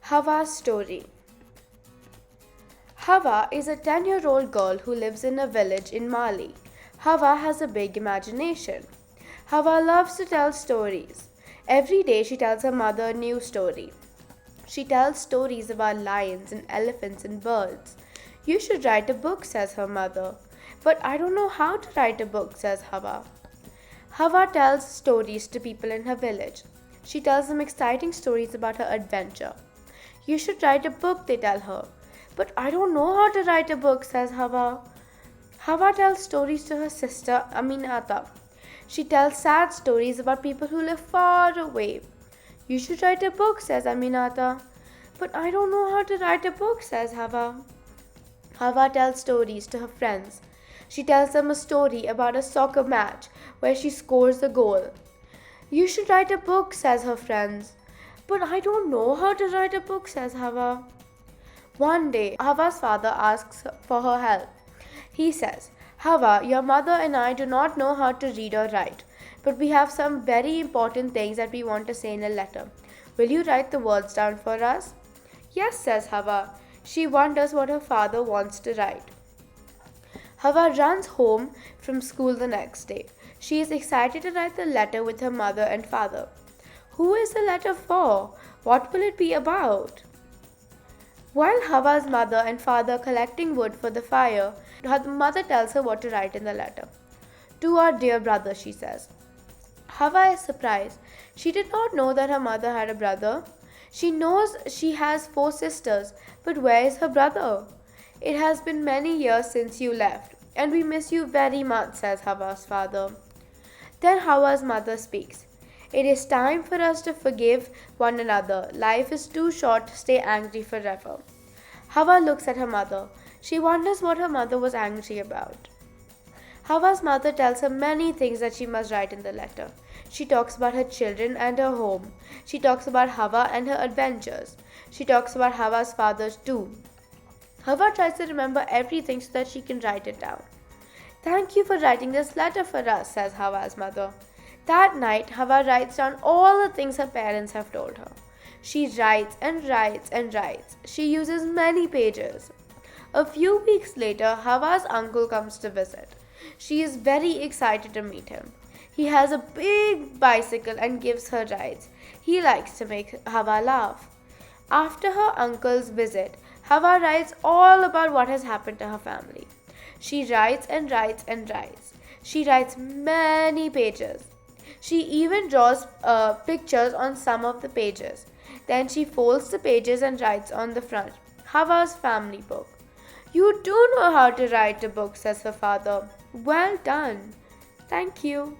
Hawa's story. Hawa is a 10-year-old girl who lives in a village in Mali. Hawa has a big imagination. Hawa loves to tell stories. Every day she tells her mother a new story. She tells stories about lions and elephants and birds. You should write a book, says her mother. But I don't know how to write a book, says Hawa. Hawa tells stories to people in her village. She tells them exciting stories about her adventure. You should write a book, they tell her. But I don't know how to write a book, says Hawa. Hawa tells stories to her sister Anaaita. She tells sad stories about people who live far away. You should write a book, says Anaaita. But I don't know how to write a book, says Hawa. Hawa tells stories to her friends. She tells them a story about a soccer match where she scores a goal. You should write a book, says her friends. But I don't know how to write a book, says Hawa. One day, Hawa's father asks for her help. He says, Hawa, your mother and I do not know how to read or write, but we have some very important things that we want to say in a letter. Will you write the words down for us? Yes, says Hawa. She wonders what her father wants to write. Hawa runs home from school the next day. She is excited to write the letter with her mother and father. Who is the letter for? What will it be about? While Hawa's mother and father are collecting wood for the fire, her mother tells her what to write in the letter. To our dear brother, she says. Hawa is surprised. She did not know that her mother had a brother. She knows she has 4 sisters, but where is her brother? It has been many years since you left, and we miss you very much, says Hawa's father. Then Hawa's mother speaks. It is time for us to forgive one another. Life is too short to stay angry forever. Hawa looks at her mother. She wonders what her mother was angry about. Hawa's mother tells her many things that she must write in the letter. She talks about her children and her home. She talks about Hawa and her adventures. She talks about Hawa's father too. Hawa tries to remember everything so that she can write it down. Thank you for writing this letter for us, says Hawa's mother. That night, Hawa writes down all the things her parents have told her. She writes and writes and writes. She uses many pages. A few weeks later, Hawa's uncle comes to visit. She is very excited to meet him. He has a big bicycle and gives her rides. He likes to make Hawa laugh. After her uncle's visit, Hawa writes all about what has happened to her family. She writes and writes and writes. She writes many pages. She even draws pictures on some of the pages. Then she folds the pages and writes on the front, Hawa's family book. You do know how to write a book, says her father. Well done. Thank you.